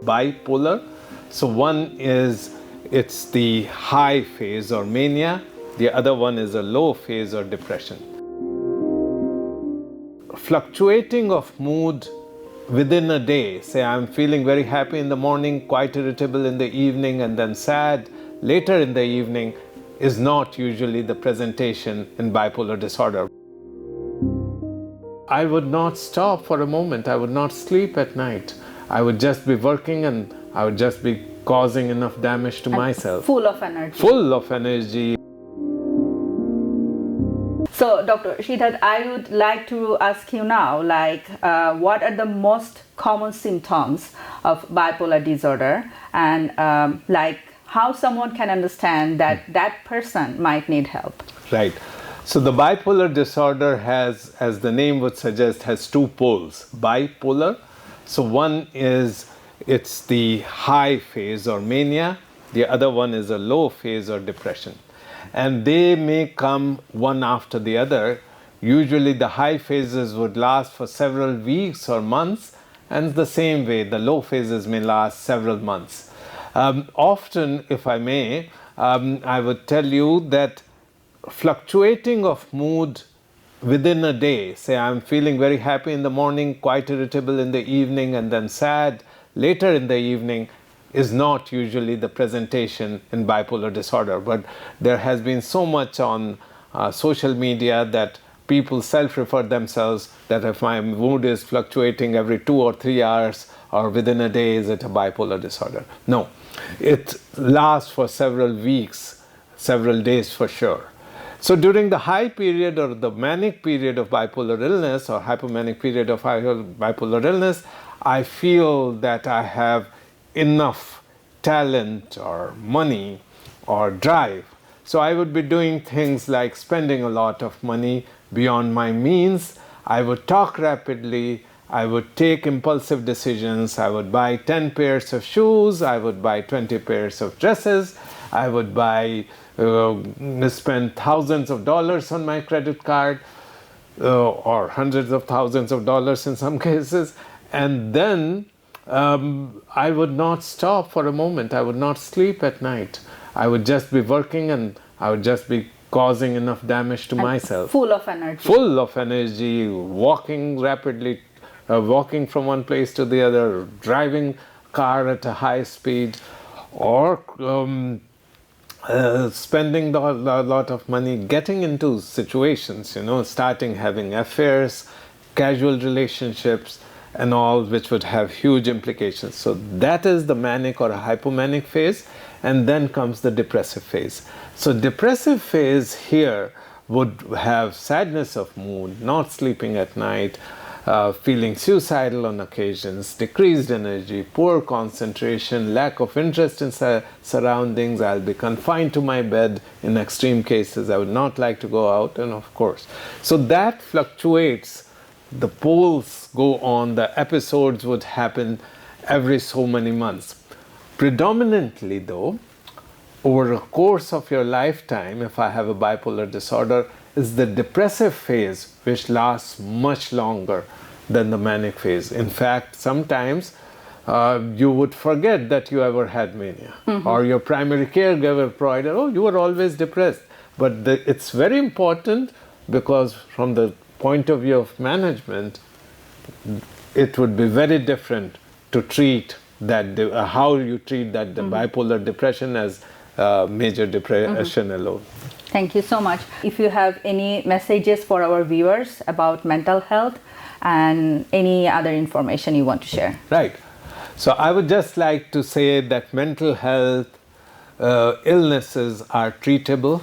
bipolar. So one is, it's the high phase or mania. The other one is a low phase or depression. Fluctuating of mood within a day, say I'm feeling very happy in the morning, quite irritable in the evening, and then sad later in the evening, is not usually the presentation in bipolar disorder. I would not stop for a moment. I would not sleep at night. I would just be working and I would just be causing enough damage to myself. Full of energy. Full of energy. So, Dr. Siddhartha, I would like to ask you now, what are the most common symptoms of bipolar disorder, and how someone can understand that that person might need help? Right. So the bipolar disorder has, as the name would suggest, has two poles. Bipolar. So one is, it's the high phase or mania. The other one is a low phase or depression. And they may come one after the other. Usually the high phases would last for several weeks or months, and the same way the low phases may last several months. Often, if I may, I would tell you that fluctuating of mood within a day, say I'm feeling very happy in the morning, quite irritable in the evening, and then sad later in the evening, is not usually the presentation in bipolar disorder. But there has been so much on social media that people self-refer themselves that if my mood is fluctuating every 2 or 3 hours or within a day, is it a bipolar disorder? No, it lasts for several weeks, several days for sure. So during the high period or the manic period of bipolar illness or hypomanic period of bipolar illness, I feel that I have enough talent or money or drive. So I would be doing things like spending a lot of money beyond my means. I would talk rapidly. I would take impulsive decisions. I would buy 10 pairs of shoes. I would buy 20 pairs of dresses. I would spend thousands of dollars on my credit card, or hundreds of thousands of dollars in some cases. And then I would not stop for a moment. I would not sleep at night. I would just be working and I would just be causing enough damage to myself. Full of energy. Full of energy, walking rapidly, walking from one place to the other, driving car at a high speed, or spending a lot of money getting into situations, starting having affairs, casual relationships, and all, which would have huge implications. So that is the manic or hypomanic phase, and then comes the depressive phase. So depressive phase here would have sadness of mood, not sleeping at night, feeling suicidal on occasions, decreased energy, poor concentration, lack of interest in surroundings. I'll be confined to my bed in extreme cases. I would not like to go out, and of course. So that fluctuates. The poles go on, the episodes would happen every so many months. Predominantly though, over the course of your lifetime, if I have a bipolar disorder, is the depressive phase, which lasts much longer than the manic phase. In fact, sometimes you would forget that you ever had mania, or your primary caregiver provider, oh, you were always depressed. But it's very important, because from the point of view of management, it would be very different to treat that, how you treat that bipolar depression as major depression alone. Thank you so much. If you have any messages for our viewers about mental health and any other information you want to share. Right. So I would just like to say that mental health illnesses are treatable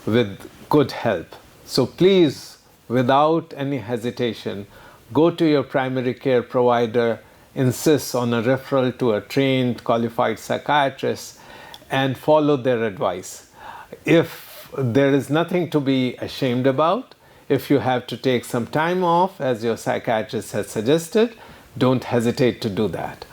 with good help. So please, without any hesitation, go to your primary care provider, insist on a referral to a trained, qualified psychiatrist, and follow their advice. If there is nothing to be ashamed about, if you have to take some time off, as your psychiatrist has suggested, don't hesitate to do that.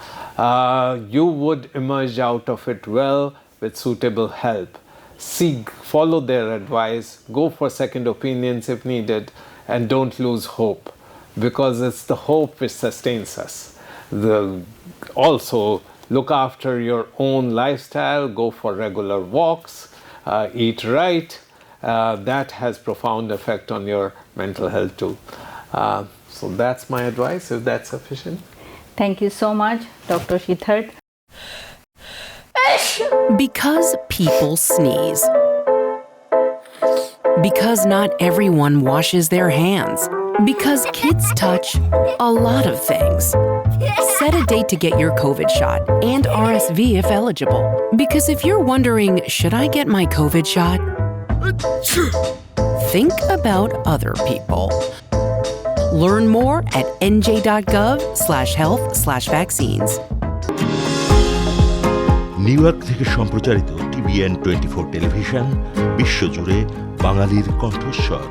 You would emerge out of it well with suitable help. Follow their advice, go for second opinions if needed, and don't lose hope, because it's the hope which sustains us. Also, look after your own lifestyle, go for regular walks, eat right. That has profound effect on your mental health too. So that's my advice, if that's sufficient. Thank you so much, Dr. Siddhartha. Because people sneeze. Because not everyone washes their hands. Because kids touch a lot of things. Set a date to get your COVID shot and RSV if eligible. Because if you're wondering, should I get my COVID shot? Think about other people. Learn more at nj.gov/health/vaccines. New York থেকে সম্প্রচারিত TBN 24 television বিশ্বজুড়ে বাঙালির কণ্ঠস্বর।